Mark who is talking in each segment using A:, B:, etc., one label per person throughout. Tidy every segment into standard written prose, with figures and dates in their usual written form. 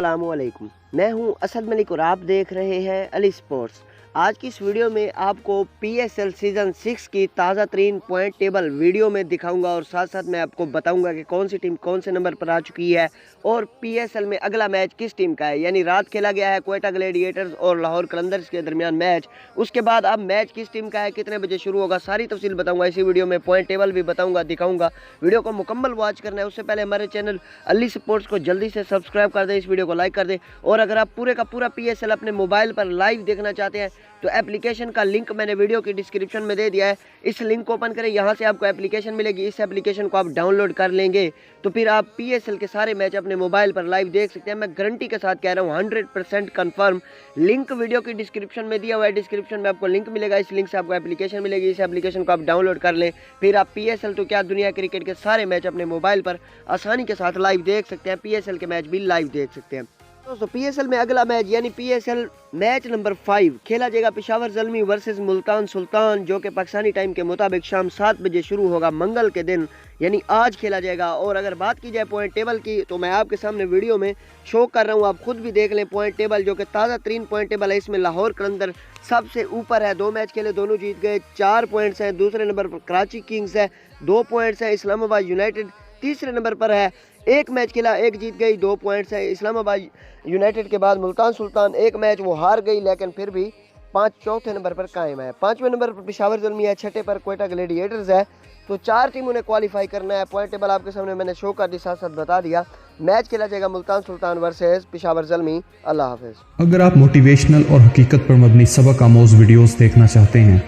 A: अस्सलामुअलैकुम, मैं हूं असद मलिक और आप देख रहे हैं अली स्पोर्ट्स। आज की इस वीडियो में आपको पीएसएल सीज़न 6 की ताज़ा तरीन पॉइंट टेबल वीडियो में दिखाऊंगा और साथ साथ मैं आपको बताऊंगा कि कौन सी टीम कौन से नंबर पर आ चुकी है और पीएसएल में अगला मैच किस टीम का है। यानी रात खेला गया है क्वेटा ग्लैडिएटर्स और लाहौर कलंदर्स के दरमियान मैच, उसके बाद अब मैच किस टीम का है, कितने बजे शुरू होगा, सारी तफसील बताऊँगा इसी वीडियो में। पॉइंट टेबल भी बताऊँगा, दिखाऊँगा। वीडियो को मुकम्मल वॉच करना है उससे पहले हमारे चैनल अली स्पोर्ट्स को जल्दी से सब्सक्राइब कर दें, इस वीडियो को लाइक कर दें। और अगर आप पूरे का पूरा पीएसएल अपने मोबाइल पर लाइव देखना चाहते हैं तो एप्लीकेशन का लिंक मैंने वीडियो की डिस्क्रिप्शन में दे दिया है। इस लिंक को ओपन करें, यहाँ से आपको एप्लीकेशन मिलेगी। इस एप्लीकेशन को आप डाउनलोड कर लेंगे तो फिर आप पीएसएल के सारे मैच अपने मोबाइल पर लाइव देख सकते हैं। मैं गारंटी के साथ कह रहा हूँ, 100% कन्फर्म। लिंक वीडियो की डिस्क्रिप्शन में दिया हुआ है, डिस्क्रिप्शन में आपको लिंक मिलेगा, इस लिंक से आपको एप्लीकेशन मिलेगी। इस एप्लीकेशन को आप डाउनलोड कर लें, फिर आप पीएसएल तो क्या दुनिया क्रिकेट के सारे मैच अपने मोबाइल पर आसानी के साथ लाइव देख सकते हैं। पीएसएल के मैच भी लाइव देख सकते हैं। दोस्तों पीएसएल में अगला मैच यानी पीएसएल मैच नंबर 5 खेला जाएगा पेशावर ज़ल्मी वर्सेस मुल्तान सुल्तान, जो कि पाकिस्तानी टाइम के मुताबिक शाम 7 बजे शुरू होगा, मंगल के दिन यानी आज खेला जाएगा। और अगर बात की जाए पॉइंट टेबल की तो मैं आपके सामने वीडियो में शो कर रहा हूं, आप खुद भी देख लें पॉइंट टेबल, जो कि ताज़ा तरीन पॉइंट टेबल है। इसमें लाहौर कलंदर सबसे ऊपर है, 2 मैच खेले दोनों जीत गए, 4 पॉइंट्स हैं। दूसरे नंबर पर कराची किंग्स है, 2 पॉइंट्स हैं। इस्लामाबाद यूनाइटेड तीसरे नंबर पर है, 1 मैच खेला 1 जीत गई, 2 पॉइंट्स है। इस्लामाबाद यूनाइटेड के बाद मुल्तान सुल्तान 1 मैच वो हार गई लेकिन फिर भी चौथे नंबर पर कायम है। 5वें नंबर पर पेशावर ज़ल्मी है, 6ठे पर क्वेटा ग्लैडिएटर्स है। तो 4 टीमों ने क्वालिफाई करना है। पॉइंट टेबल आपके सामने मैंने शो कर दी, साथ साथ बता दिया। मैच खेला जाएगा मुल्तान सुल्तान वर्सेस पेशावर ज़ल्मी। अल्लाह हाफिज़।
B: अगर आप मोटिवेशनल और हकीकत पर मबनी सबक आमोज़ वीडियोस देखना चाहते हैं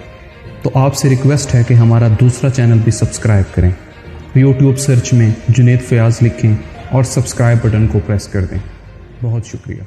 B: तो आपसे रिक्वेस्ट है कि हमारा दूसरा चैनल भी सब्सक्राइब करें। यूट्यूब सर्च में जुनेद फयाज लिखें और सब्सक्राइब बटन को प्रेस कर दें। बहुत शुक्रिया।